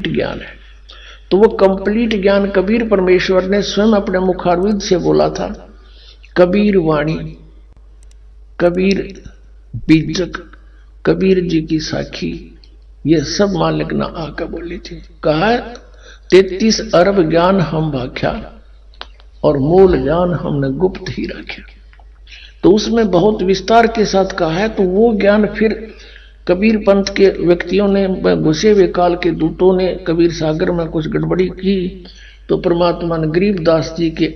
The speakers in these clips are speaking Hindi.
ज्ञान है। तो वो कंप्लीट ज्ञान कबीर परमेश्वर ने स्वयं अपने मुखारविंद से बोला था। कबीर वाणी, कबीर बीजक, कबीर जी की साखी, ये सब मालिक ना आकर बोली थी। कहा 33 अरब ज्ञान हम भाख्या और मूल ज्ञान हमने गुप्त ही रखा। तो उसमें बहुत विस्तार के साथ कहा है। तो वो ज्ञान फिर कबीर पंथ के व्यक्तियों ने, घुसे हुए काल के दूतों ने कबीर सागर में कुछ गड़बड़ी की, तो परमात्मा ने गरीबदास जी के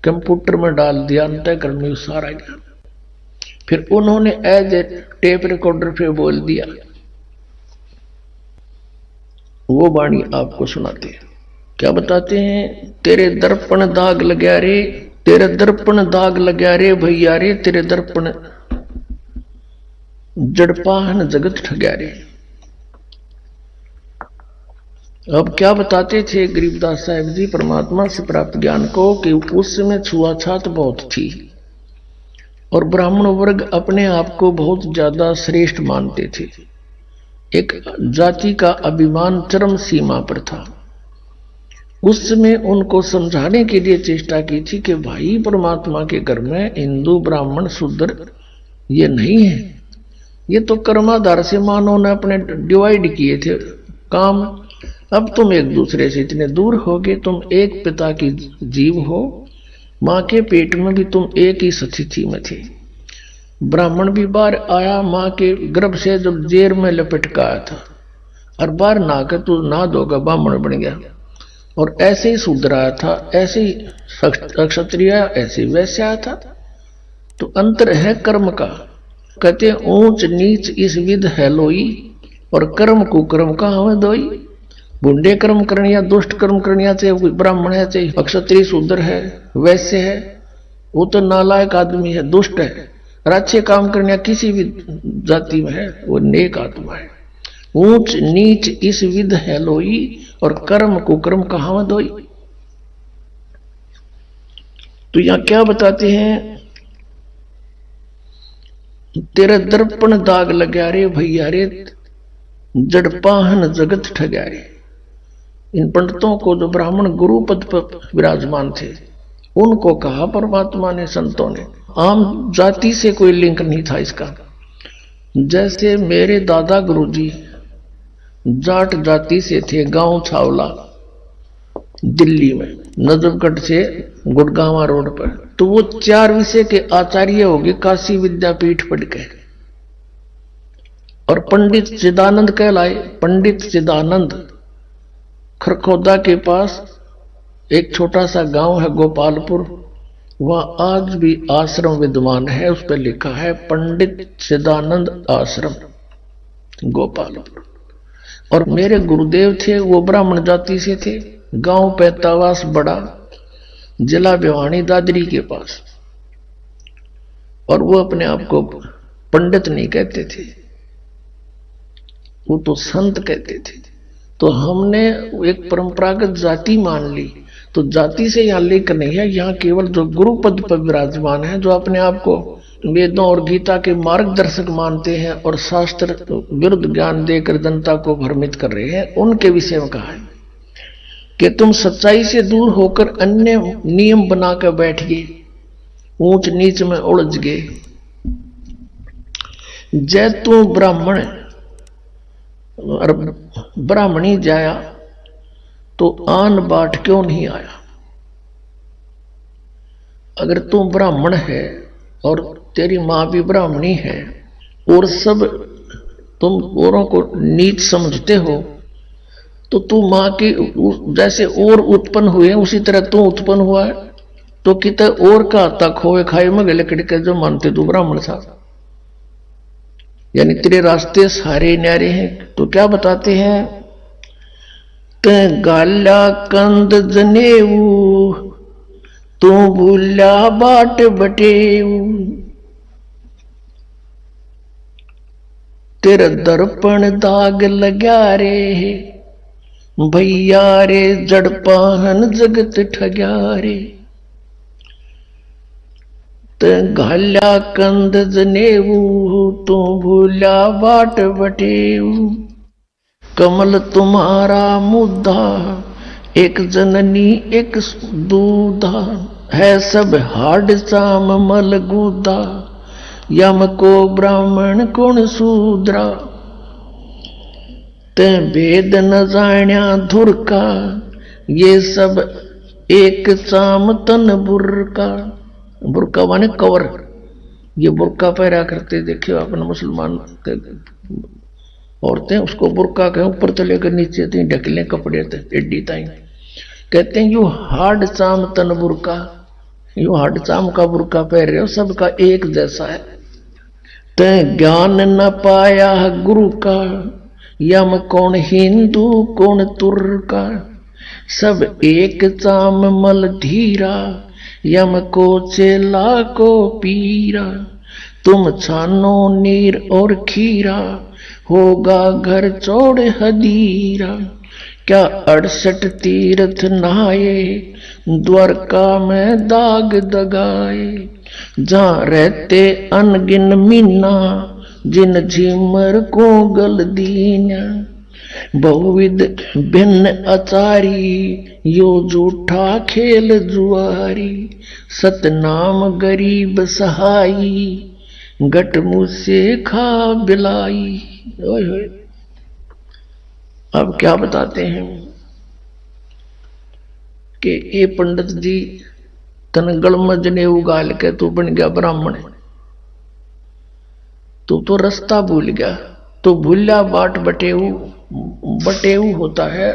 कंप्यूटर में डाल दिया अंतःकरण में सारा ज्ञान। फिर उन्होंने एज ए टेप रिकॉर्डर पे बोल दिया। वो वाणी आपको सुनाते हैं। क्या बताते हैं? तेरे दर्पण दाग लग्या रे, तेरे दर्पण दाग लग्या रे भैया रे, तेरे दर्पण जड़पाहन जगत ठग्या रे। अब क्या बताते थे गरीबदास साहब जी परमात्मा से प्राप्त ज्ञान को, कि उस समय छुआछात बहुत थी और ब्राह्मण वर्ग अपने आप को बहुत ज्यादा श्रेष्ठ मानते थे। एक जाति का अभिमान चरम सीमा पर था। उस समय उनको समझाने के लिए चेष्टा की थी कि भाई परमात्मा के घर में हिंदू ब्राह्मण शूद्र ये नहीं है, ये तो कर्माधार से मानव ने अपने डिवाइड किए थे काम। अब तुम एक दूसरे से इतने दूर हो गए, तुम एक पिता की जीव हो, मां के पेट में भी तुम एक ही स्थिति में थे। ब्राह्मण भी बाहर आया मां के गर्भ से जब जेर में लपेट आया था, और बाहर नहाकर तू नहा धोकर ब्राह्मण बन गया। और ऐसे ही शूद्र आया था, ऐसे ही क्षत्रिय, ऐसे ही वैश्य आया था। तो अंतर है कर्म का। कहते ऊंच नीच इस विध है लोई, और कर्म कुकर्म का हमें दोई। बुंडे कर्म करनिया, दुष्ट कर्म करनिया, चाहे ब्राह्मण है, चाहे अक्षत्रिय शूद्र है, वैश्य है, वो तो नालायक आदमी है, दुष्ट है। और अच्छे काम करनिया किसी भी जाति में है, वो नेक आत्मा है। ऊंच नीच इस विध है लोई, और कर्म कुकर्म का हमें दोई। तो यहां क्या बताते हैं? तेरे दर्पण दाग लग्या रे भैया रे, जड़पाहन जगत ठग्या रे। इन पंडितों को, जो ब्राह्मण गुरु पद पर विराजमान थे, उनको कहा परमात्मा ने, संतों ने। आम जाति से कोई लिंक नहीं था इसका। जैसे मेरे दादा गुरुजी जाट जाति से थे, गांव छावला दिल्ली में, नजफगढ़ से गुड़गांवा रोड पर। तो वो 4 विषय के आचार्य हो गए, काशी विद्यापीठ पढ़ के, और पंडित चिदानंद कहलाए। पंडित चिदानंद खरखोदा के पास एक छोटा सा गांव है गोपालपुर, वहां आज भी आश्रम विद्यमान है, उस पर लिखा है पंडित चिदानंद आश्रम गोपालपुर। और मेरे गुरुदेव थे, वो ब्राह्मण जाति से थे। गांव पैतावास बड़ा, जिला भिवानी दादरी के पास। और वो अपने आप को पंडित नहीं कहते थे, वो तो संत कहते थे। तो हमने एक परंपरागत जाति मान ली। तो जाति से यहां लिंक नहीं है, यहां केवल जो गुरु पद पर विराजमान है, जो अपने आप को वेदों और गीता के मार्गदर्शक मानते हैं और शास्त्र विरुद्ध ज्ञान देकर जनता को भ्रमित कर रहे हैं, उनके विषय में कहा है कि तुम सच्चाई से दूर होकर अन्य नियम बनाकर बैठ गए, ऊंच नीच में उलझ गए। जय तू ब्राह्मण और ब्राह्मणी जाया, तो आन बाट क्यों नहीं आया? अगर तू ब्राह्मण है और तेरी मां भी ब्राह्मणी है, और सब तुम औरों को नीच समझते हो, तो तू मां की जैसे और उत्पन्न हुए उसी तरह तू उत्पन्न हुआ है। तो कित और का तक होवे खाए में गले कड़के जो मानते तू ब्राह्मण था, यानी तेरे रास्ते सारे न्यारे हैं। तो क्या बताते हैं? गाला कंद जनेऊ, तू भूला बाट बटेऊ। तेरा दर्पण दाग लग्या रे भैया रे, जड़पाहन जगत ठग्या रे। घाल्या कंद जनेऊ, तू भूला बाट बटेऊ। कमल तुम्हारा मुद्दा, एक जननी एक दूधा, है सब हाड चाम मल गुदा, यम को ब्राह्मण कौन शूद्रा, ते भेद न जाण्या धुर का, ये सब एक चाम तन बुरका। बुरका माने कवर, ये बुरका पहरा करते देखे अपने मुसलमान औरतें, उसको बुरका कहें, ऊपर तो लेकर नीचे तक ढकले कपड़े एड्डी ताई, कहते हैं यू हार्ड चाम तन बुरका, यू हार्ड चाम का बुरका पहन रहे हो, सबका एक जैसा है। ते ज्ञान न पाया गुरु का, यम कौन हिंदू कौन तुर्का, सब एक चाम मल धीरा, यम को चेला को पीरा, तुम छानो नीर और खीरा, होगा घर चौड़ हदीरा, क्या 68 तीर्थ नहाए, द्वारका में दाग दगाए, जहाँ रहते अनगिन मीना, जिन झिमर को गल दीना, बहुविध भिन्न आचारी, यो झूठा खेल जुआरी, सतनाम गरीब सहाई, गट मुझसे खा बिलाई। अब क्या बताते हैं कि ये पंडित जी तन गलमजने उगाल के तू बन गया ब्राह्मण, तू तो रास्ता भूल गया, तो भूल्या बाट बटेऊ, बटेऊ होता है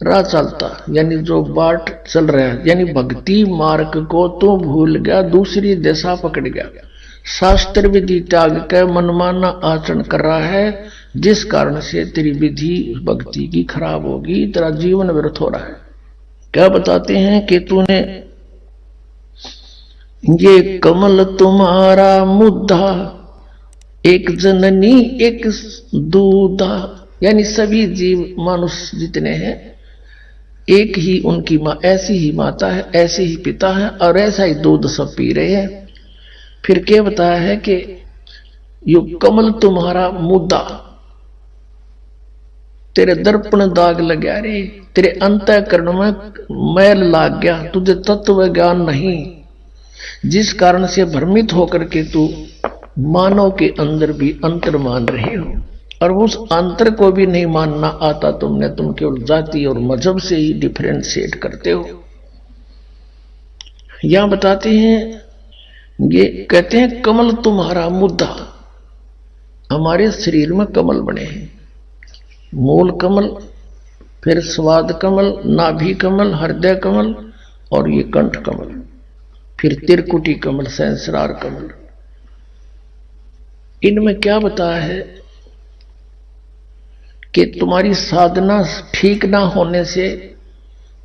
राह चलता, यानी जो बाट चल रहा है, यानी भक्ति मार्ग को तो भूल गया, दूसरी दिशा पकड़ गया, शास्त्र विधि त्याग के मनमाना आचरण कर रहा है, जिस कारण से तेरी विधि भक्ति की खराब होगी, तेरा जीवन व्यर्थ हो रहा है। क्या बताते हैं कि तूने ये कमल तुम्हारा मुद्दा, एक जननी एक दूधा, यानी सभी जीव मनुष्य जितने हैं एक ही उनकी माँ, ऐसी ही माता है, ऐसे ही पिता है और ऐसा ही दूध सब पी रहे हैं। फिर क्या बताया है कि यो कमल तुम्हारा मुद्दा, तेरे दर्पण दाग लगा रे, तेरे अंतःकरण में मैल लाग गया, तुझे तत्व ज्ञान नहीं, जिस कारण से भ्रमित होकर के तू मानव के अंदर भी अंतर मान रहे हो, और उस अंतर को भी नहीं मानना आता तुमने, तुम केवल जाति और मजहब से ही डिफरेंशिएट करते हो। यहां बताते हैं, ये कहते हैं कमल तुम्हारा मुद्दा, हमारे शरीर में कमल बने हैं, मूल कमल, फिर स्वाद कमल, नाभि कमल, हृदय कमल और ये कंठ कमल, फिर त्रिकुटी कमल, सहस्रार कमल। इनमें क्या बताया है कि तुम्हारी साधना ठीक ना होने से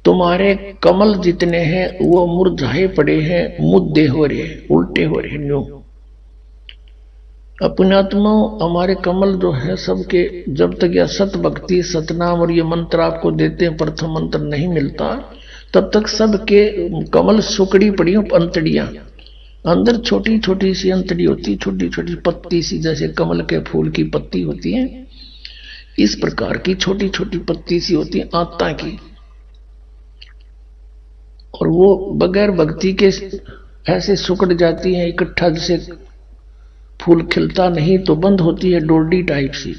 तुम्हारे कमल जितने हैं वो मुरझाए पड़े हैं, मुद्दे हो रहे हैं, उल्टे हो रहे हैं। अपने आत्मा हमारे कमल जो है सबके, जब तक यह सत भक्ति सतनाम और ये मंत्र आपको देते हैं, प्रथम मंत्र नहीं मिलता, तब तक सबके कमल सुकड़ी पड़ी हो, अंतड़ियां अंदर छोटी छोटी सी अंतड़ी होती, छोटी छोटी पत्ती सी, जैसे कमल के फूल की पत्ती होती है, इस प्रकार की छोटी छोटी पत्ती सी होती है आत्मा की, और वो बगैर भक्ति के ऐसे सुकड़ जाती है इकट्ठा, जैसे फूल खिलता नहीं तो बंद होती है, डोरडी टाइप सी।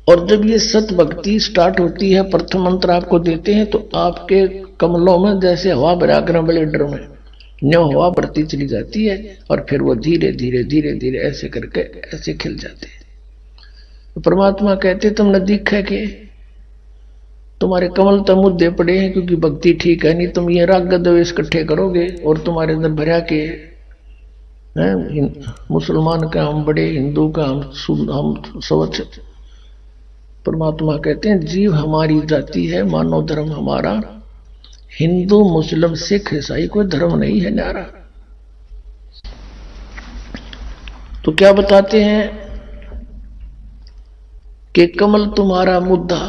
और जब ये सत भक्ति स्टार्ट होती है, प्रथम मंत्र आपको देते हैं, तो आपके कमलों में जैसे हवा भरा कर ब्लेडर में न्यो हवा बढ़ती चली जाती है, और फिर वो धीरे धीरे धीरे धीरे ऐसे करके ऐसे खिल जाते हैं। तो परमात्मा कहते तुमने देखा कि तुम्हारे कमल तो मुद्दे पड़े हैं, क्योंकि भक्ति ठीक है नहीं, तुम ये राग द्वेष इकट्ठे करोगे और तुम्हारे अंदर भरा के मुसलमान का हम बड़े, हिंदू का हम स्वच्छ। परमात्मा कहते हैं जीव हमारी जाति है, मानव धर्म हमारा, हिंदू मुस्लिम सिख ईसाई कोई धर्म नहीं है न्यारा। तो क्या बताते हैं कि कमल तुम्हारा मुद्दा,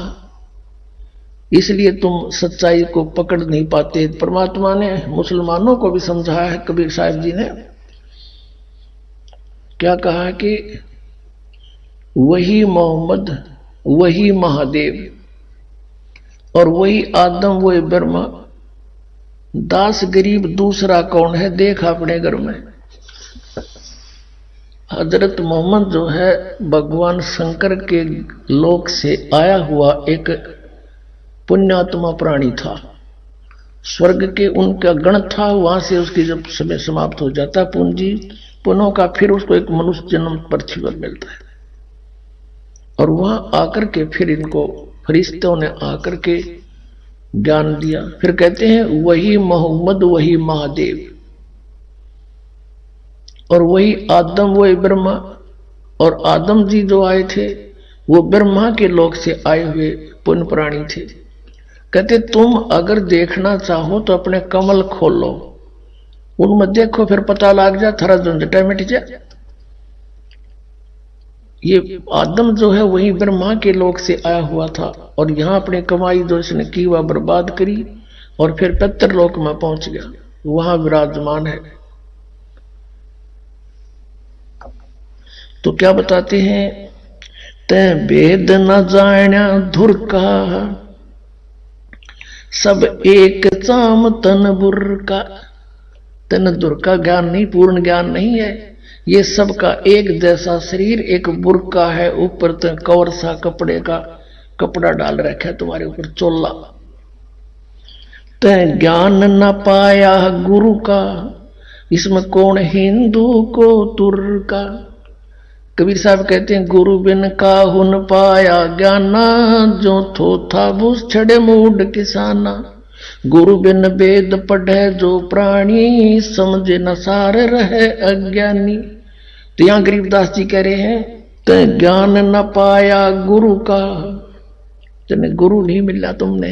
इसलिए तुम सच्चाई को पकड़ नहीं पाते। परमात्मा ने मुसलमानों को भी समझाया है, कबीर साहब जी ने क्या कहा कि वही मोहम्मद, वही महादेव, और वही आदम, वही ब्रह्मा। दास गरीब दूसरा कौन है, देख अपने घर में। हजरत मोहम्मद जो है भगवान शंकर के लोक से आया हुआ एक पुण्यात्मा प्राणी था। स्वर्ग के उनका गण था, वहां से उसकी जब समय समाप्त हो जाता पूंजी पुनों का, फिर उसको एक मनुष्य जन्म पृथ्वी पर मिलता है। और वहां आकर के फिर इनको फरिश्तों ने आकर के ज्ञान दिया। फिर कहते हैं वही मोहम्मद, वही महादेव, और वही आदम, वही ब्रह्मा। और आदम जी जो आए थे वो ब्रह्मा के लोक से आए हुए पुण्य प्राणी थे। कहते तुम अगर देखना चाहो तो अपने कमल खोलो, उनमें देखो, फिर पता लग जा, थारा झंझटा मिट जा। ये आदम जो है वही ब्रह्मा के लोक से आया हुआ था, और यहां अपनी कमाई जो इसने की वह बर्बाद करी, और फिर पितर लोक में पहुंच गया, वहां विराजमान है। तो क्या बताते हैं, तै भेद न जाना धुर का, सब एक चाम तन बुर का। तन दुर का ज्ञान नहीं, पूर्ण ज्ञान नहीं है। ये सबका एक जैसा शरीर, एक बुरका है, ऊपर तो कवर सा कपड़े का कपड़ा डाल रखा है तुम्हारे ऊपर, चोला। तै ज्ञान न पाया गुरु का, इसमें कौन हिंदू को तुर का। कबीर साहब कहते हैं गुरु बिन काहुन पाया ज्ञाना, जो थो था भूस छड़े मूड किसाना। गुरु बिन वेद पढ़े जो प्राणी, समझे न सार रहे अज्ञानी। तो यहां गरीबदास जी कह रहे हैं ते ज्ञान न पाया गुरु का, तेने गुरु नहीं मिला तुमने।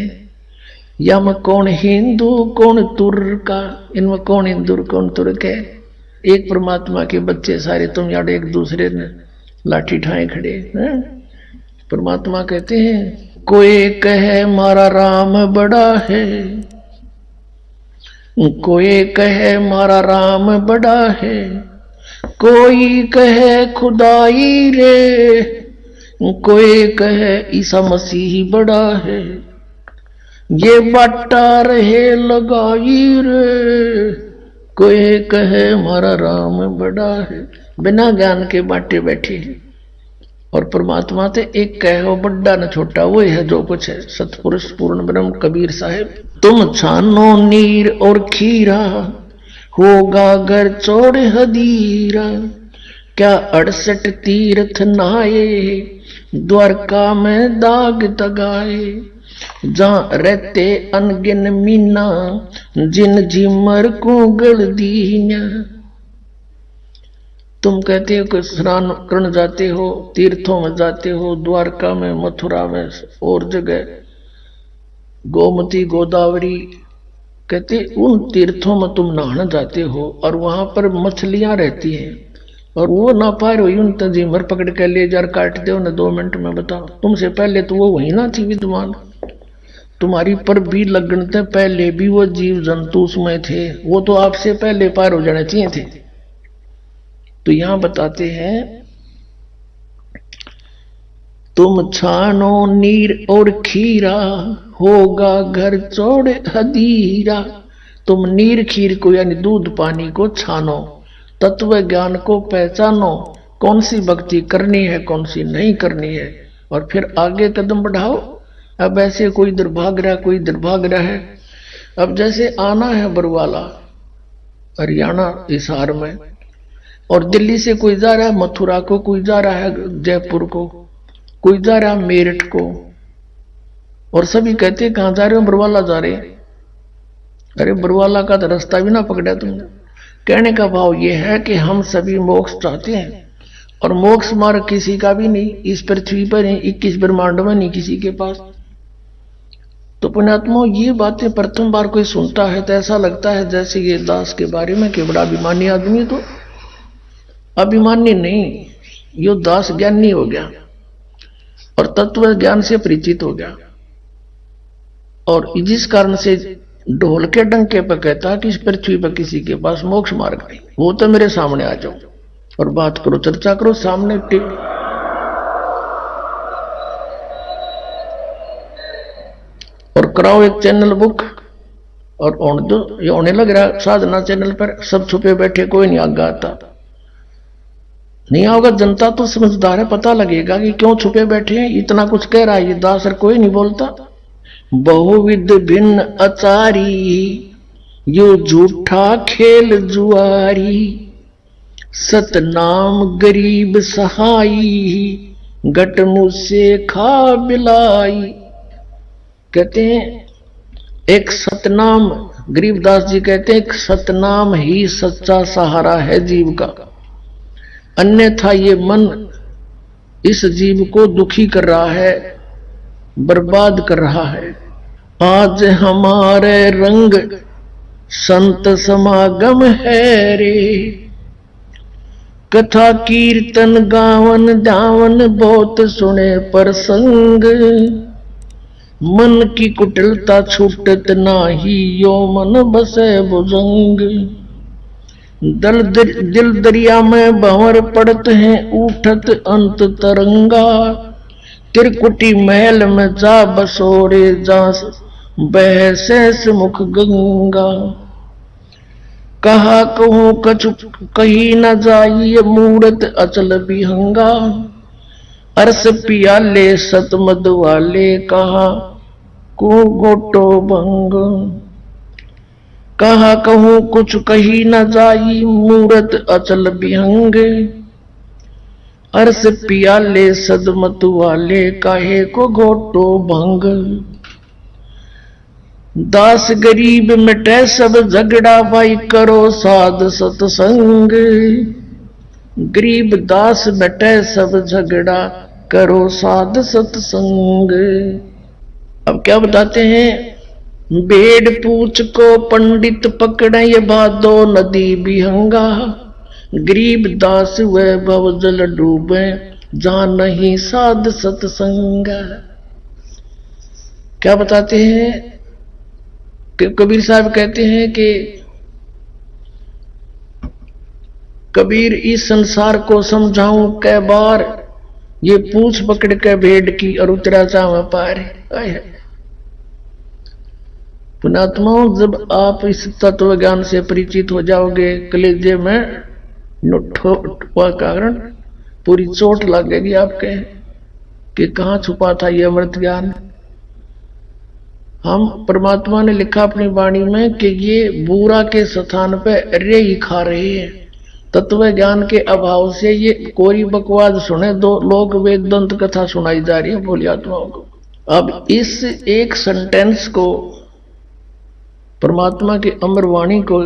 या में कौन हिंदू कौन तुर्क का, इनमें कौन हिंदू कौन तुर्क है। एक परमात्मा के बच्चे सारे तुम यार एक दूसरे ने लाठी ठाए खड़े हैं। परमात्मा कहते हैं कोई कहे मारा राम बड़ा है, कोई कहे मारा राम बड़ा है, कोई कहे खुदाई रे, कोई कहे ईसा मसीह बड़ा है। ये बाटा रहे लगाई रे, कोई कहे हमारा राम बड़ा है। बिना ज्ञान के बाटे बैठे हैं। और परमात्मा ते एक कहो बड़ा न छोटा, वो है जो कुछ है। सतपुरुष पूर्ण ब्रह्म कबीर साहिब, तुम छानो नीर और खीरा, होगा घर चौड़ हदीरा। क्या 68 तीर्थ नहाए, द्वारका में दाग तगाए। जहां रहते अनगिन मीना, जिन झिमर को गल दीना। तुम कहते हो कि स्नान करने जाते हो, तीर्थों में जाते हो, द्वारका में, मथुरा में और जगह, गोमती गोदावरी, कहते उन तीर्थों में तुम नहाने जाते हो और वहां पर मछलियां रहती हैं और वो ना पा रहे हो, उन तंजीमर पकड़ के ले जार काट दो ना 2 मिनट में। बताओ, तुमसे पहले तो वो वही ना थी विद्वान, तुम्हारी पर भी लगन से पहले भी वो जीव जंतु उसमें थे, वो तो आपसे पहले पार हो जाने चाहिए थे। तो यहां बताते हैं तुम छानो नीर और खीरा, होगा घर चौड़े हदीरा। तुम नीर खीर को यानी दूध पानी को छानो, तत्व ज्ञान को पहचानो, कौन सी भक्ति करनी है कौन सी नहीं करनी है, और फिर आगे कदम बढ़ाओ। अब ऐसे कोई इधर भाग रहा कोई इधर भाग रहा है। अब जैसे आना है बरवाला हरियाणा हिसार में, और दिल्ली से कोई जा रहा है मथुरा को, कोई जा रहा है जयपुर को, कोई जा रहा है मेरठ को, और सभी कहते हैं कहां जा रहे हो, बरवाला जा रहे हैं। अरे बरवाला का तो रास्ता भी ना पकड़ा तुमने। कहने का भाव यह है कि हम सभी मोक्ष चाहते हैं, और मोक्ष मार्ग किसी का भी नहीं, इस पृथ्वी पर नहीं, 21 ब्रह्मांड में नहीं किसी के पास। तो पुण्यात्मा, ये बातें प्रथम बार कोई सुनता है तो ऐसा लगता है जैसे ये दास के बारे में कि बड़ा अभिमानी आदमी। तो अभिमानी नहीं, यो दास ज्ञानी हो गया और तत्व ज्ञान से परिचित हो गया, और जिस कारण से ढोल के डंके पर कहता कि इस पृथ्वी पर किसी के पास मोक्ष मार्ग नहीं। वो तो मेरे सामने आ जाओ और बात करो, चर्चा करो सामने। और कराओ एक चैनल बुक और दो, ये होने लग रहा साधना चैनल पर सब छुपे बैठे, कोई नहीं आगे आता। नहीं आओगा जनता तो समझदार है, पता लगेगा कि क्यों छुपे बैठे हैं। इतना कुछ कह रहा है ये दास और कोई नहीं बोलता। बहुविध भिन्न अचारी यो झूठा खेल जुआरी, सतनाम गरीब सहाई गट मुझसे खा बिलाई। कहते हैं एक सतनाम, गरीबदास जी कहते हैं एक सतनाम ही सच्चा सहारा है जीव का, अन्यथा ये मन इस जीव को दुखी कर रहा है, बर्बाद कर रहा है। आज हमारे रंग संत समागम है रे, कथा कीर्तन गावन दावन बहुत सुने प्रसंग, मन की कुटिलता छूटत नाही यो मन बसे भुजंग। दिल दरिया में भंवर पड़त हैं उठत अंत तरंगा, त्रिकुटी महल में जा बसोरे जा बह शेष मुख गंगा। कहा कहूँ कछु कही न जाइए मूरत अचल विहंगा, अरस पियाले सतमद वाले कहा को गोटो भंग। कहा कहूँ कुछ कही न जाई मूरत अचल विहंग, अरस पियाले सदमत वाले काहे को घोटो भंग। दास गरीब मिटे सब झगड़ा भाई करो साध सतसंग, गरीब दास मिटे सब झगड़ा करो साध सतसंग। अब क्या बताते हैं, भेड़ पूछ को पंडित पकड़े ये भादो नदी बिहंगा, गरीब दास वैभव जल डूबे जहां नहीं साध सतसंग। क्या बताते हैं कि कबीर साहब कहते हैं कि कबीर इस संसार को समझाऊं कै बार, ये पूछ पकड़ के भेड़ की और उतरा चावा पार। पुणात्माओं, जब आप इस तत्व ज्ञान से परिचित हो जाओगे, कलेजे में कारण पूरी चोट लगेगी आपके कि कहां छुपा था ये अमृत ज्ञान। हम परमात्मा ने लिखा अपनी वाणी में कि ये बुरा के स्थान पे रे ही खा रहे हैं। तत्व ज्ञान के अभाव से ये कोरी बकवास सुने दो लोग, वेदांत कथा सुनाई जा रही है भोली आत्माओं को। अब इस एक सेंटेंस को, परमात्मा की अमर वाणी को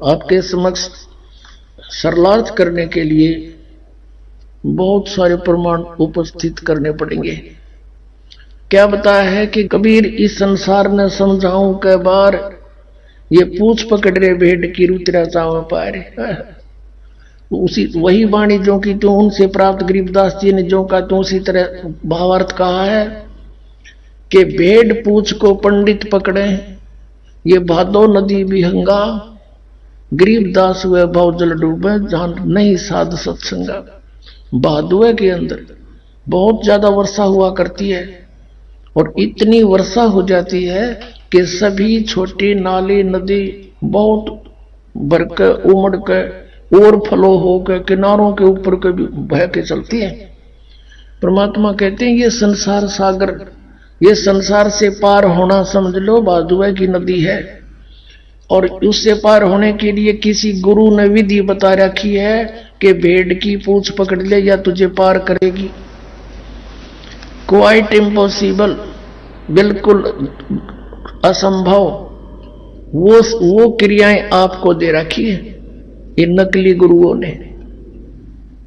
आपके समक्ष सरलार्थ करने के लिए बहुत सारे प्रमाण उपस्थित करने पड़ेंगे। क्या बताया है कि कबीर इस संसार ने समझाऊं के बार, ये पूछ पकड़ रे भेड़ की रुतरा चाव पारे। उसी वही वाणी जो की तू उनसे प्राप्त गरीबदास जी ने जो कहा तो उसी तरह भावार्थ कहा है कि भेड़ पूछ को पंडित पकड़े ये भादो नदी विहंगा, गरीबदास हुए भाव जल डूबे जहां नहीं साध सत्संगा। भादुए के अंदर बहुत ज्यादा वर्षा हुआ करती है और इतनी वर्षा हो जाती है कि सभी छोटी नाली नदी बहुत भर के उमड़ के और फ्लो होकर किनारों के ऊपर के भी बह के चलती है। परमात्मा कहते हैं ये संसार सागर, ये संसार से पार होना समझ लो भादुए की नदी है, और उससे पार होने के लिए किसी गुरु ने विधि बता रखी है कि भेड़ की पूंछ पकड़ ले या तुझे पार करेगी। क्वाइट इम्पॉसिबल, बिल्कुल असंभव, वो क्रियाएं आपको दे रखी है इन नकली गुरुओं ने।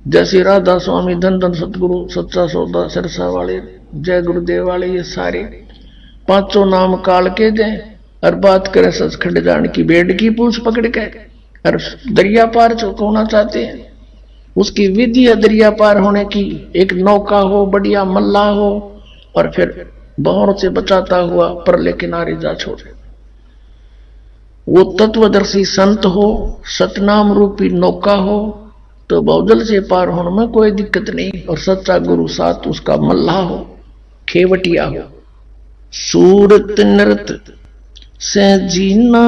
जैसे राधा स्वामी, धन धन सतगुरु, सच्चा सौदा, सरसा वाले, जय गुरुदेव वाले, ये सारे पांचों नाम काल के दें और बात करें सचखंड जान की। भेड़ की पूंछ पकड़ के और दरिया पार होना चाहते हैं, उसकी विधि है दरिया पार होने की। एक नौका हो, बढ़िया मल्ला हो, और फिर बाहों से बचाता हुआ परले किनारे जा छोड़े। वो तत्वदर्शी संत हो, सतनाम रूपी नौका हो, तो बहुजल से पार होने में कोई दिक्कत नहीं। और सच्चा गुरु साथ उसका मल्लाह हो, खेवटिया हो। सूरत नृत से जीना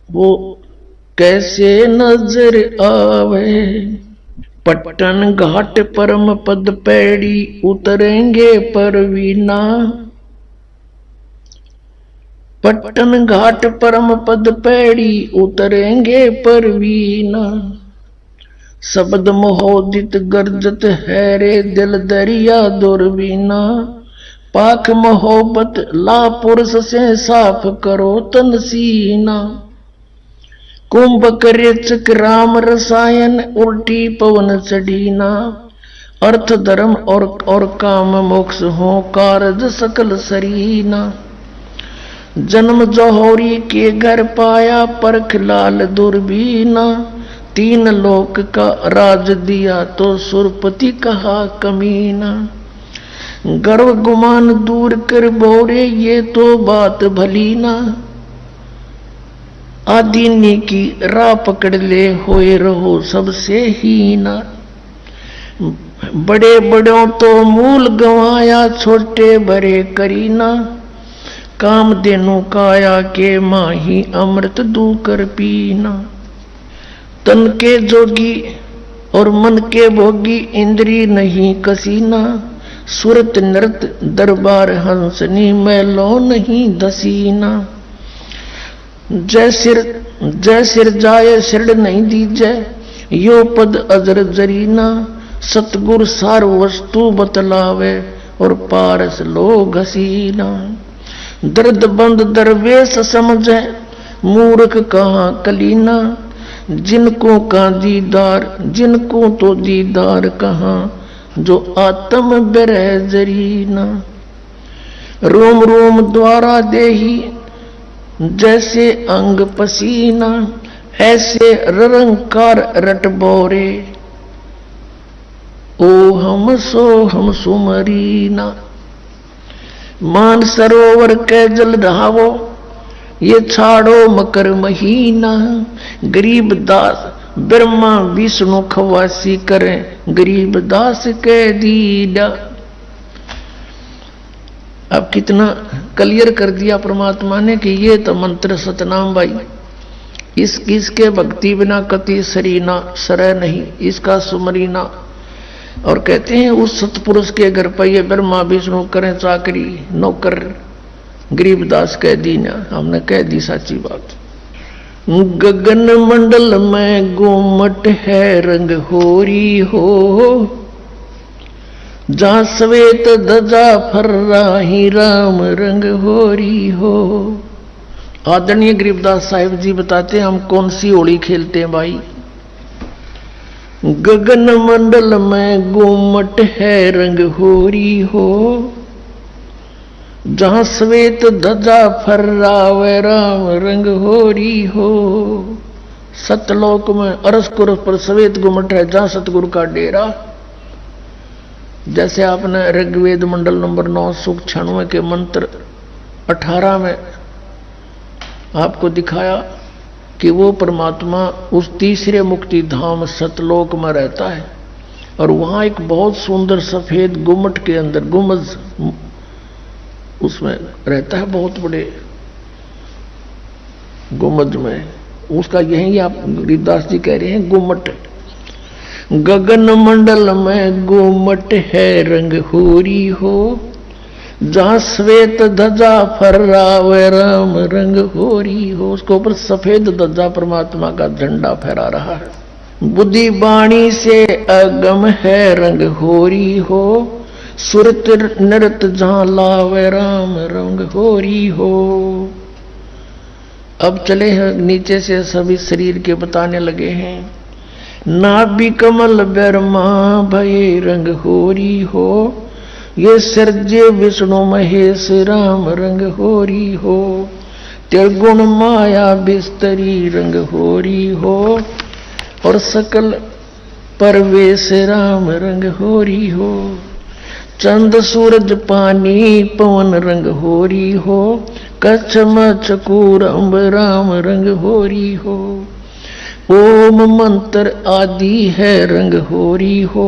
वो कैसे नजर आवे। पट्टन घाट परम पद पैड़ी उतरेंगे परवीना। पट्टन घाट परम पद पैड़ी उतरेंगे परवीना। शब्द मोहोदित गर्जत है रे दिल दरिया दुर्बीना। पाख मोहब्बत ला पुरुष से साफ करो तन सीना। कुंभक रेचक राम रसायन उल्टी पवन चढ़ीना। अर्थ धर्म और काम मोक्ष हो कारज सकल सरीना। जन्म जौहरी के घर पाया परख लाल दुर्बीना। तीन लोक का राज दिया तो सुरपति कहा कमीना। गर्व गुमान दूर कर बोरे ये तो बात भली ना। आदीनी की राह पकड़ ले होए रहो सबसे ही ना। बड़े बड़ों तो मूल गंवाया छोटे बड़े करीना। काम देनु काया के माही अमृत दू कर पीना। तन के जोगी और मन के भोगी इंद्री नहीं कसीना। सुरत नृत दरबार हंसनी मैलो नहीं दसीना। जय सिर जाए सिर नहीं दीजे यो पद अजर जरीना। सतगुर सार वस्तु बतलावे और पारस लो घसीना। दर्द बंद दरवेश समझे मूर्ख कहाँ कलीना। जिनको का दीदार जिनको तो दीदार कहाँ जो आत्म बिरह जरीना। रोम रोम द्वारा देही जैसे अंग पसीना। ऐसे रंकार रट बोरे ओ हम सुमरीना। मान सरोवर के जल ढावो ये छाड़ो मकर महीना। गरीब दास ब्रह्मा विष्णु खवासी करें गरीब दास के दीदा। अब कितना क्लियर कर दिया परमात्मा ने कि ये तो मंत्र सतनाम भाई। इसके भक्ति बिना कति सरीना सरय नहीं इसका सुमरीना। और कहते हैं उस सतपुरुष के घर पर ये ब्रह्मा विष्णु करें चाकरी नौकर गरीबदास कह दी ना। हमने कह दी साची बात। गगन मंडल में गुमट है रंग होरी हो। जहां श्वेत ध्वजा फर्राही राम रंग होरी हो। आदरणीय गरीबदास साहिब जी बताते हैं हम कौन सी होली खेलते हैं भाई। गगन मंडल में गुमट है रंग होरी हो। जहां श्वेत ध्वजा फर्रावे राम रंग होरी हो। सतलोक में अरसकुर पर श्वेत गुमट है जहां सतगुरु का डेरा। जैसे आपने ऋग्वेद मंडल नंबर 9 सूक्त 96 के मंत्र 18 में आपको दिखाया कि वो परमात्मा उस तीसरे मुक्ति धाम सतलोक में रहता है। और वहां एक बहुत सुंदर सफेद गुम्मट के अंदर गुम्बज उसमें रहता है बहुत बड़े गुम्बज में। उसका यही आप गरीबदास जी कह रहे हैं गुम्मट। गगन मंडल में गुम्मट है रंग होरी हो। जहां श्वेत ध्वजा फर्रावे राम रंग होरी हो। उसके ऊपर सफेद ध्वजा परमात्मा का झंडा फहरा रहा है। बुद्धि वाणी से अगम है रंग होरी हो। सुरत नृत जहां लावे राम रंग होरी हो। अब चले हैं नीचे से सभी शरीर के बताने लगे हैं। नाभि कमल ब्रह्मा भय रंग होरी हो। ये सर्जे विष्णु महेश राम रंग होरी हो। त्रिगुण माया बिस्तरी रंग होरी हो। और सकल परवेश राम रंग होरी हो। चंद सूरज पानी पवन रंग होरी हो। कच्छ मचकूर अम्ब राम रंग होरी हो। ओम मंत्र आदि है रंग होरी हो,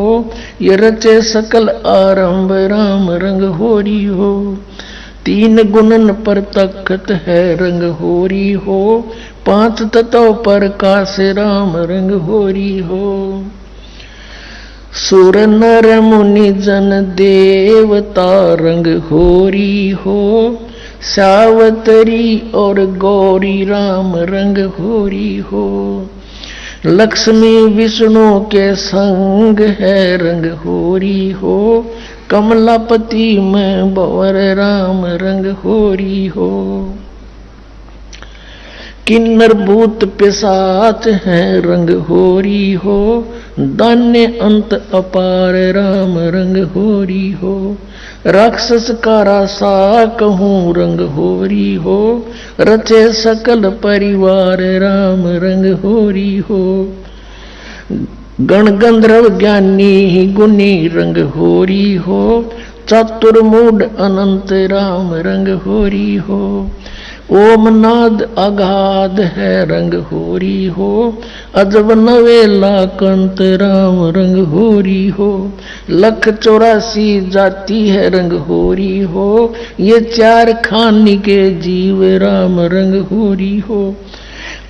ये रचे सकल आरंभ राम रंग होरी हो। तीन गुणन पर तखत है रंग होरी हो, पांच तत्व पर काश राम रंग होरी हो। सुर नर मुनि जन देवता रंग होरी हो, सावतरी और गौरी राम रंग होरी हो। लक्ष्मी विष्णु के संग है रंग होरी हो, कमलापति में बवर राम रंग होरी हो। किन्नर भूत पिशाच है रंग होरी हो, दान्य अंत अपार राम रंग होरी हो। राक्षस का रासा कहूँ रंग होरी हो, रचे सकल परिवार राम रंग होरी हो। गण गंधर्व ज्ञानी गुनी रंग होरी हो, चतुर्मूढ़ अनंत राम रंग होरी हो। ओम नाद अगाध है रंग होरी हो, अजब नवेला कंत राम रंग होरी हो। लख 84 जाति है रंग होरी हो, ये चार खानी के जीव राम रंग होरी हो।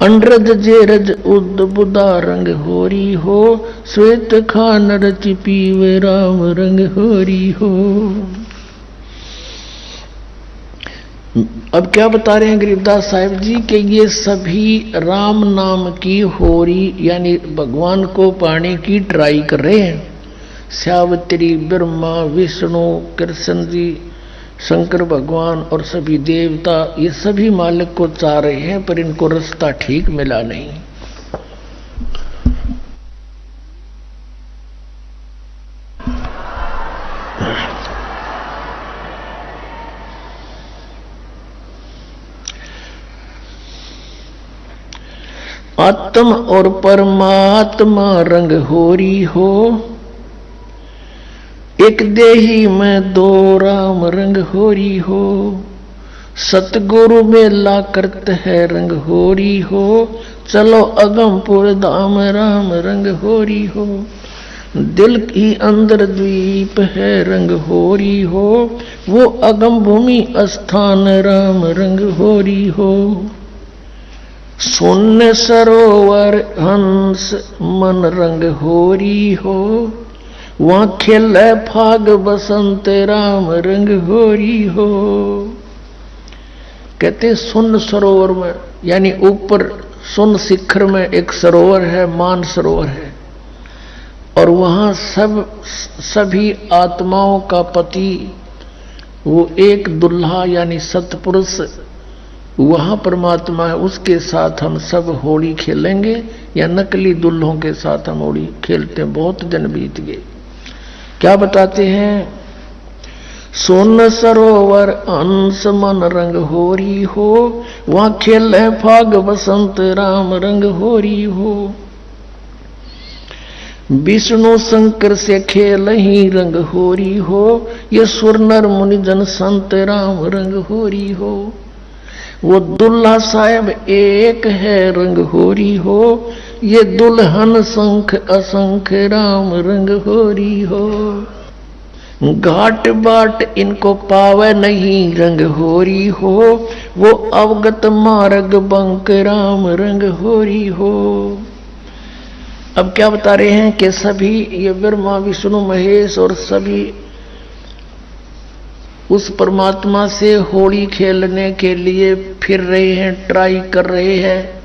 अंड्रज जेरज उद बुदा रंग होरी हो, श्वेत खान रच पीव राम रंग होरी हो। अब क्या बता रहे हैं गरीबदास साहिब जी कि ये सभी राम नाम की होरी यानी भगवान को पाने की ट्राई कर रहे हैं। सावित्री, ब्रह्मा, विष्णु, कृष्ण जी, शंकर भगवान और सभी देवता, ये सभी मालिक को चाह रहे हैं, पर इनको रास्ता ठीक मिला नहीं। आत्म और परमात्मा रंग होरी हो, एक देही में दो राम रंग होरी हो। सतगुरु मेला करते है रंग होरी हो, चलो अगमपुर धाम राम रंग होरी हो। दिल की अंदर द्वीप है रंग होरी हो, वो अगम भूमि स्थान राम रंग होरी हो। शून्य सरोवर हंस मन रंग होरी हो, वहां खेल फाग बसंत राम रंग होरी हो। कहते शून्य सरोवर में यानी ऊपर शून्य शिखर में एक सरोवर है, मान सरोवर है, और वहां सभी आत्माओं का पति वो एक दुल्हा यानी सतपुरुष वहां परमात्मा है, उसके साथ हम सब होली खेलेंगे या नकली दुल्हों के साथ हम होली खेलते हैं। बहुत दिन बीत गए। क्या बताते हैं? सोन सरोवर अंश मन रंग होरी हो, वहां खेल है फाग बसंत राम रंग होरी हो। विष्णु शंकर से खेल ही रंग होरी हो, ये सुर नर मुनि जन संत राम रंग होरी हो। वो दुल्हा साहेब एक है रंग होरी हो, ये दुल्हन शंख असंख राम रंग होरी हो। घाट बाट इनको पावे नहीं रंग होरी हो, वो अवगत मार्ग बंक राम रंग होरी हो। अब क्या बता रहे हैं कि सभी ये ब्रह्मा विष्णु महेश और सभी उस परमात्मा से होली खेलने के लिए फिर रहे हैं, ट्राई कर रहे हैं,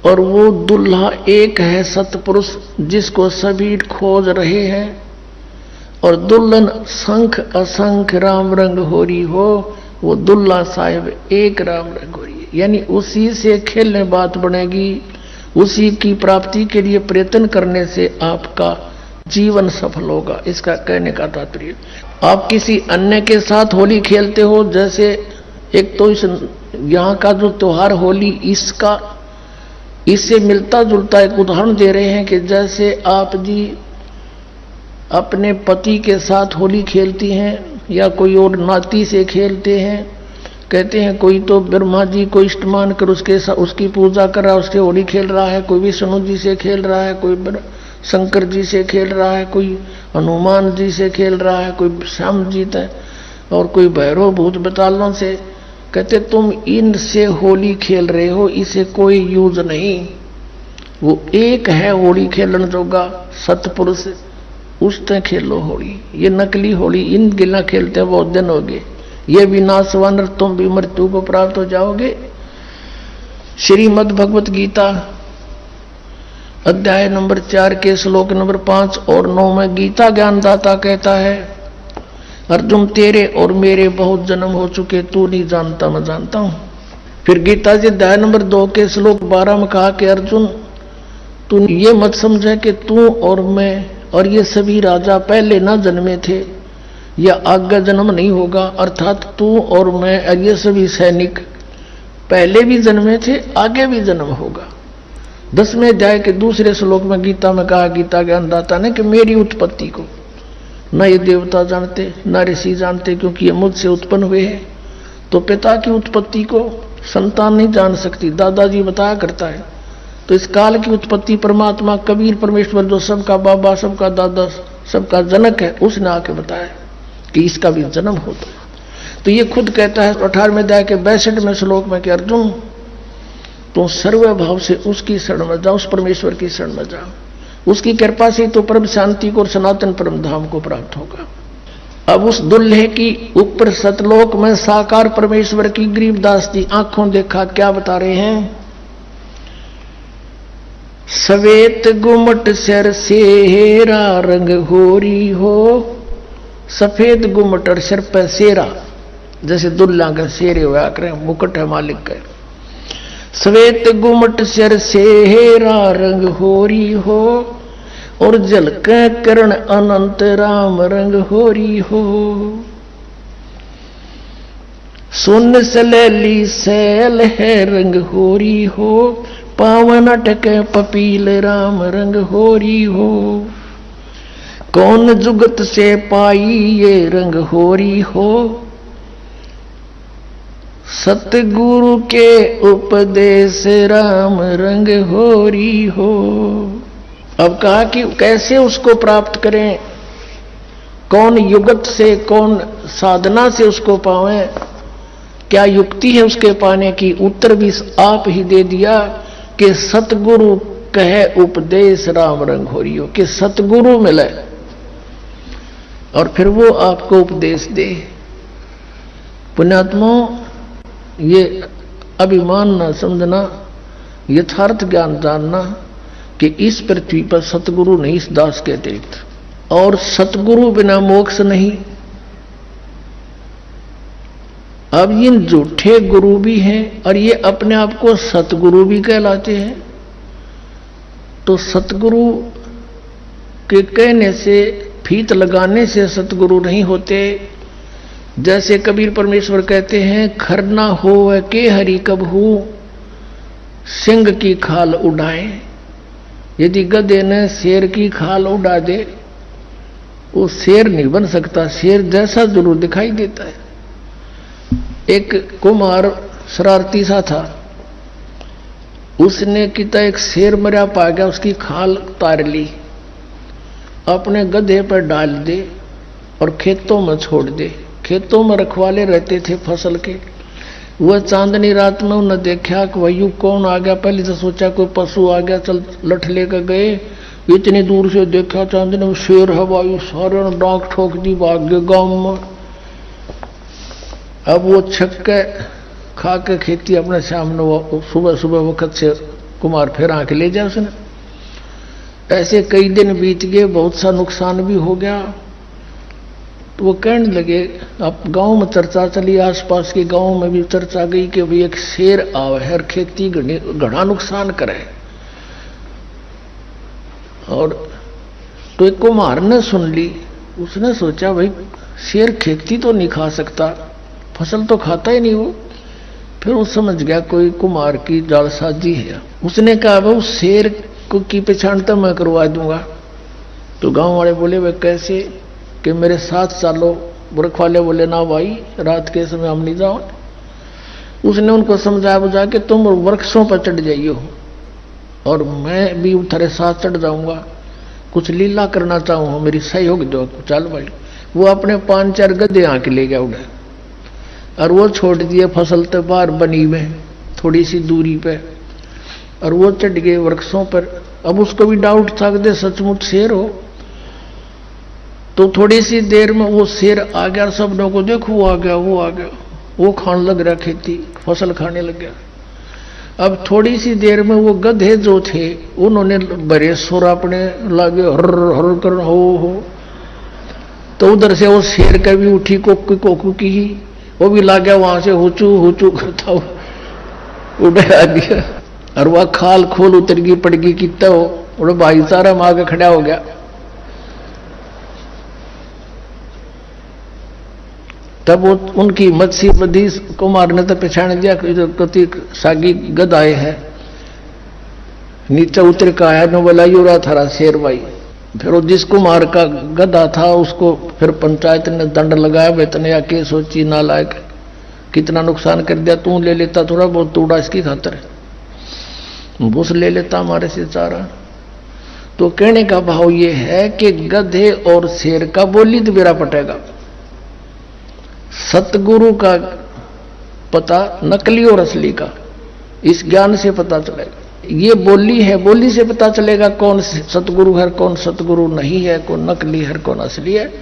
और वो दुल्हा एक है सतपुरुष जिसको सभी खोज रहे हैं, और दुल्हन शंख असंख राम रंग होरी हो, वो दुल्हा साहिब एक राम रंग होरी है। यानी उसी से खेलने बात बनेगी, उसी की प्राप्ति के लिए प्रयत्न करने से आपका जीवन सफल होगा। इसका कहने का तात्पर्य, आप किसी अन्य के साथ होली खेलते हो, जैसे एक तो इस यहाँ का जो त्योहार होली इससे मिलता जुलता एक उदाहरण दे रहे हैं कि जैसे आप जी अपने पति के साथ होली खेलती हैं या कोई और नाती से खेलते हैं, कहते हैं कोई तो ब्रह्मा जी को इष्टमान कर उसकी पूजा कर रहा है, उससे होली खेल रहा है, कोई विष्णु जी से खेल रहा है, कोई शंकर जी से खेल रहा है, कोई हनुमान जी से खेल रहा है, कोई श्याम जी है और कोई भैरव भूत बतालों से। कहते तुम इनसे होली खेल रहे हो, इसे कोई यूज नहीं। वो एक है होली खेलन जोगा सतपुरुष, उससे खेलो होली। ये नकली होली इन गिला खेलते हैं बहुत दिन हो गए। ये विनाशवान तुम भी मृत्यु को प्राप्त हो जाओगे। श्रीमद् भगवत गीता अध्याय नंबर 4 के श्लोक नंबर 5 और 9 में गीता ज्ञानदाता कहता है, अर्जुन तेरे और मेरे बहुत जन्म हो चुके, तू नहीं जानता मैं जानता हूं। फिर गीता जी अध्याय नंबर 2 के श्लोक 12 में कहा कि अर्जुन तू ये मत समझे कि तू और मैं और ये सभी राजा पहले ना जन्मे थे या आगे जन्म नहीं होगा, अर्थात तू और मैं और ये सभी सैनिक पहले भी जन्मे थे, आगे भी जन्म होगा। 10वें अध्याय के दूसरे श्लोक में गीता में कहा गीता ज्ञानदाता ने कि मेरी उत्पत्ति को न ये देवता जानते न ऋषि जानते, क्योंकि ये मुझसे उत्पन्न हुए हैं। तो पिता की उत्पत्ति को संतान नहीं जान सकती, दादाजी बताया करता है। तो इस काल की उत्पत्ति परमात्मा कबीर परमेश्वर जो सबका बाबा सबका दादा सबका जनक है, उसने आके बताया कि इसका भी जन्म होता है। तो ये खुद कहता है 18वें अध्याय के 62वें श्लोक में कि अर्जुन तो सर्वभाव से उसकी शरण में जाओ, उस परमेश्वर की शरण में जाओ, उसकी कृपा से तो परम शांति को और सनातन परम धाम को प्राप्त होगा। अब उस दुल्हे की ऊपर सतलोक में साकार परमेश्वर की गरीबदास जी आंखों देखा क्या बता रहे हैं, सवेत गुमट सिर सेरा रंग होरी हो। सफेद गुमट और सिर पर सेरा, जैसे दुल्ला का शेरे हुआ करें, मुकुट है मालिक का। सवेत गुमट सिर सेरा रंग होरी हो और जलक करण अनंत राम रंग होरी हो। सुन सलेली सैल है रंग होरी हो, पावन अटक पपील राम रंग होरी हो। कौन जुगत से पाई ये रंग होरी हो, सतगुरु के उपदेश राम रंग होरी हो। अब कहा कि कैसे उसको प्राप्त करें, कौन युगत से कौन साधना से उसको पावें, क्या युक्ति है उसके पाने की। उत्तर भी आप ही दे दिया कि सतगुरु कहे उपदेश राम रंग होरी हो, कि सतगुरु मिले और फिर वो आपको उपदेश दे। पुण्यात्मा ये अभिमान न समझना, यथार्थ ज्ञान जानना कि इस पृथ्वी पर सतगुरु नहीं इस दास के अतिरिक्त, और सतगुरु बिना मोक्ष नहीं। अब ये झूठे गुरु भी हैं और ये अपने आप को सतगुरु भी कहलाते हैं। तो सतगुरु के कहने से फीत लगाने से सतगुरु नहीं होते। जैसे कबीर परमेश्वर कहते हैं, खरना हो के हरि कबहू सिंह की खाल उड़ाए। यदि गधे ने शेर की खाल उड़ा दे, वो शेर नहीं बन सकता, शेर जैसा जरूर दिखाई देता है। एक कुमार शरारती सा था, उसने किता एक शेर मरा पा गया, उसकी खाल उतार ली, अपने गधे पर डाल दे और खेतों में छोड़ दे। खेतों में रखवाले रहते थे फसल के। वह चांदनी रात में उन्हें देखा कि वही कौन आ गया। पहले तो सोचा कोई पशु आ गया, चल लठ लेकर गए। इतनी दूर से देखा चांदनी में शेर हवाई, सारे ने डांक ठोक दी, भाग गए गाँव में। अब वो छक्के खा के खेती अपने सामने वो सुबह सुबह वक्त से कुमार फिर आके ले जाए उसने। ऐसे कई दिन बीत गए, बहुत सा नुकसान भी हो गया। तो वो कहने लगे, अब गांव में चर्चा चली, आसपास के गांव में भी चर्चा गई कि भाई एक शेर आवे है और खेती घना नुकसान करे। और तो एक कुम्हार ने सुन ली, उसने सोचा भाई शेर खेती तो नहीं खा सकता, फसल तो खाता ही नहीं वो। फिर वो समझ गया कोई कुम्हार की जालसाजी है। उसने कहा भाई शेर को की पहचान तो मैं करवा दूंगा। तो गांव वाले बोले भाई कैसे, कि मेरे साथ चालो। रखवाले बोले ना भाई, रात के समय हम नहीं जाओ। उसने उनको समझा बुझा के तुम वृक्षों पर चढ़ जाइयो और मैं भी तेरे साथ चढ़ जाऊंगा, कुछ लीला करना चाहूँ, मेरी सहयोग दो। चल भाई, वो अपने 5-4 गधे आके ले गया उड़े और वो छोड़ दिए फसल तो बाहर बनी में थोड़ी सी दूरी पे, और वो चढ़ गए वृक्षों पर। अब उसको भी डाउट था कि सचमुच शेर हो, तो थोड़ी सी देर में वो शेर आ गया, सब लोगों को देखो वो आ गया, वो आ गया, वो खाने लग रहा, खेती फसल खाने लग गया। अब थोड़ी सी देर में वो गधे जो थे उन्होंने बड़े सुर अपने लागे हर हर कर हो, तो उधर से वो शेर का भी उठी कोकू कोकू की ही, वो भी ला गया वहां से हुचू करता उड़े आ गया, और वह खाल खोल उतर गई पड़ गई कितना हो, और भाईचारा में आगे खड़ा हो गया। तब वो उनकी मत्स्य बदी कुमार ने तो पहचान दिया कति सागी गदाए है, नीचे उतर का आया नो बोला यो रहा थारा शेर भाई। फिर वो जिस कुमार का गधा था उसको फिर पंचायत ने दंड लगाया, वेतन या के सोची नालायक कितना नुकसान कर दिया, तू ले लेता थोड़ा बहुत तूड़ा इसकी खातर, बूस ले लेता हमारे से चारा। तो कहने का भाव ये है कि गधे और शेर का बोली तो बेरा पटेगा, सतगुरु का पता नकली और असली का इस ज्ञान से पता चलेगा। ये बोली है, बोली से पता चलेगा कौन सतगुरु है, कौन सतगुरु नहीं है, कौन नकली है, कौन असली है।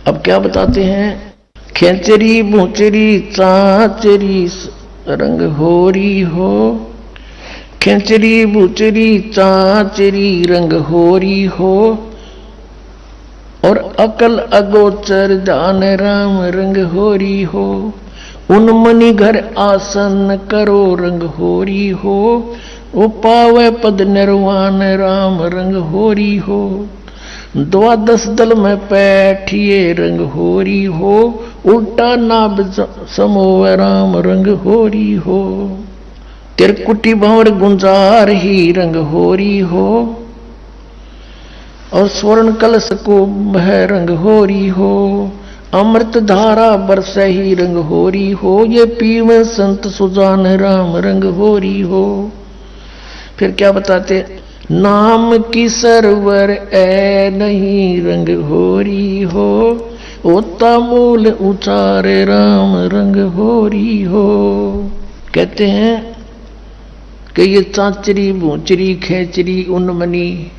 अब क्या बताते हैं, खेचरी बूचरी चाचरी रंग होरी हो, खेचरी बूचरी चाचरी रंग होरी हो, और अकल अगोचर जान राम रंग होरी हो, उन मणि घर आसन करो रंग होरी हो, ओ पावे पद निर्वाण राम रंग होरी हो, 12 दल में बैठिए रंग होरी हो, उल्टा नाभ समोव राम रंग होरी हो, तिरकुटी भंवर गुंजार ही रंग होरी हो, और स्वर्ण कलश को बह रंग होरी हो, अमृत धारा बरस ही रंग होरी हो, ये पीवे संत सुजान राम रंग होरी हो। फिर क्या बताते, नाम की सरवर ए नहीं रंग होरी हो, ओता मूल उचारे राम रंग होरी हो। कहते हैं कि ये चाचरी भूचरी खेचरी उन्मनी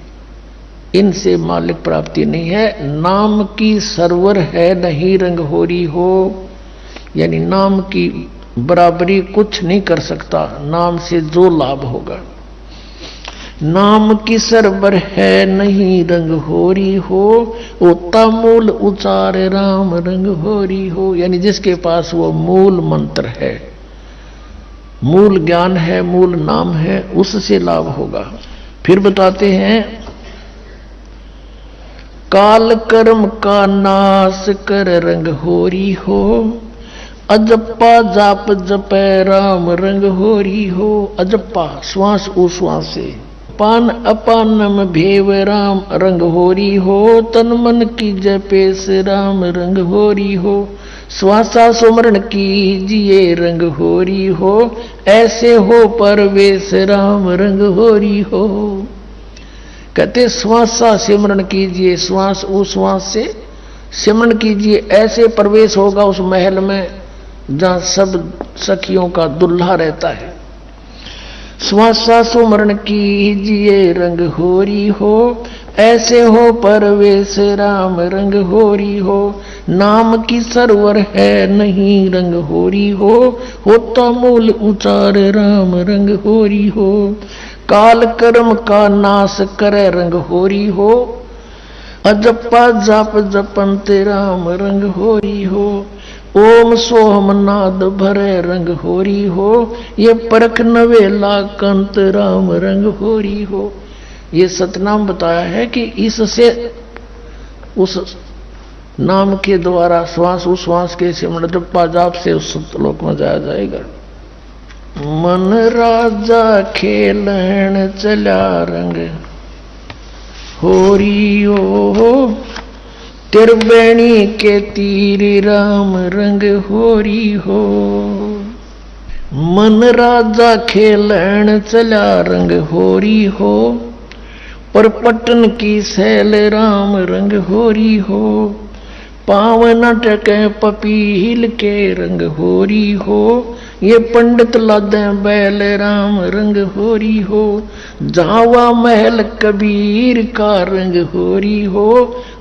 इनसे मालिक प्राप्ति नहीं है, नाम की सरवर है नहीं रंग होरी हो, यानी नाम की बराबरी कुछ नहीं कर सकता नाम से जो लाभ होगा। नाम की सरवर है नहीं रंग होरी हो, ओता मूल उचार राम रंग होरी हो, यानी जिसके पास वो मूल मंत्र है, मूल ज्ञान है, मूल नाम है, उससे लाभ होगा। फिर बताते हैं, काल कर्म का नाश कर रंग होरी हो, अजप्पा जाप जपे राम रंग होरी हो। अजप्पा श्वास उश्वास से, पान अपान में भेव राम रंग होरी हो, तन मन की जपेस राम रंग होरी हो, श्वासा सुमरण कीजिए रंग होरी हो, ऐसे हो परवेश राम रंग होरी हो। कहते श्वासा सिमरण कीजिए, श्वास उश्वास से सिमरण कीजिए, ऐसे प्रवेश होगा उस महल में जहां सब सखियों का दुल्हा रहता है। श्वासा सुमरण कीजिए रंग होरी हो, ऐसे हो परवेश राम रंग होरी हो, नाम की सरवर है नहीं रंग होरी हो, होता मूल उचार राम रंग होरी हो, काल कर्म का नाश करे रंग होरी हो, अजप्पा जाप जपंत राम रंग होरी हो, ओम सोहम नाद भरे रंग होरी हो, ये परख नवेला कंत राम रंग होरी हो। ये सतनाम बताया है कि इससे उस नाम के द्वारा श्वास उश्वास के सिमरण जप्पा जाप से उस सतलोक में जाया जाएगा। मन राजा खेलन चला रंग होरी हो, तिरबेणी के तीर राम रंग होरी हो, मन राजा खेलन चला रंग होरी हो, और पटन की सैल राम रंग होरी हो। पावन टके पपील के रंग होरी हो, ये पंडित लादे बैल राम रंग होरी हो। जावा महल कबीर का रंग होरी हो,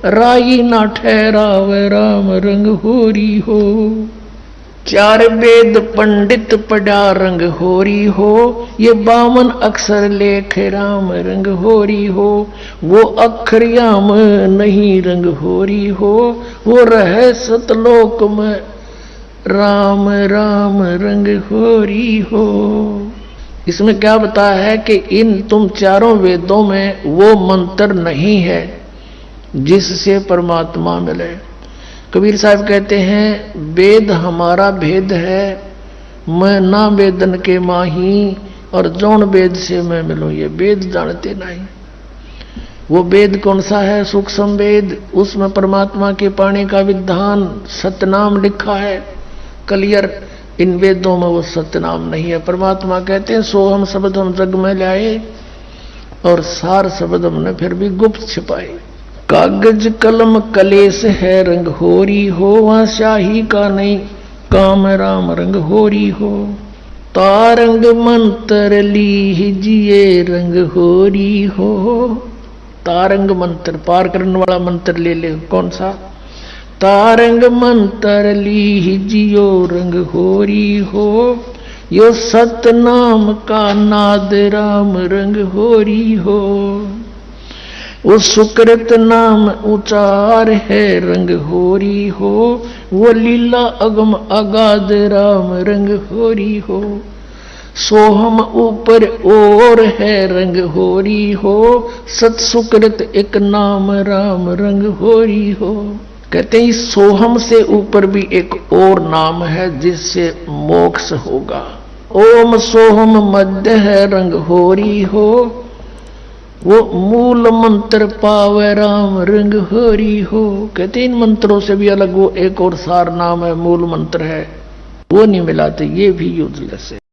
राई ना ठहराव राम रंग होरी हो। चार वेद पंडित पढ़ा रंग होरी हो, ये 52 अक्षर लेख राम रंग होरी हो। वो अक्षरयाम नहीं रंग होरी हो, वो रहे सतलोक में राम राम रंग होरी हो। इसमें क्या बताया है कि इन तुम चारों वेदों में वो मंत्र नहीं है जिससे परमात्मा मिले। कबीर साहब कहते हैं वेद हमारा भेद है, मैं ना वेदन के माही, और जौन वेद से मैं मिलूं ये वेद जानते नहीं। वो वेद कौन सा है? सूक्ष्म वेद, उसमें परमात्मा के पाने का विधान सतनाम लिखा है क्लियर। इन वेदों में वो सतनाम नहीं है। परमात्मा कहते हैं सोहम शब्द हम जग में लाए, और सार शब्द हमने फिर भी गुप्त छिपाए। कागज कलम कलेश है रंग होरी हो, वहां शाही का नहीं काम राम रंग होरी हो। तारंग मंत्र लीजिए रंग होरी हो। तारंग मंत्र पार करने वाला मंत्र ले ले। कौन सा? तारंग मंत्र लीजियो रंग होरी हो, यो सतनाम का नाद राम रंग होरी हो। वो सुकृत नाम उचार है रंग होरी हो, वो लीला अगम अगाध राम रंग होरी हो। सोहम ऊपर और है रंग होरी हो, सत सुकृत एक नाम राम रंग होरी हो। कहते हैं इस सोहम से ऊपर भी एक और नाम है जिससे मोक्ष होगा। ओम सोहम मध्य है रंग होरी हो, वो मूल मंत्र पावे राम रंग होरी हो। कहते इन मंत्रों से भी अलग वो एक और सार नाम है, मूल मंत्र है, वो नहीं मिलाते, ये भी यूजलेस है।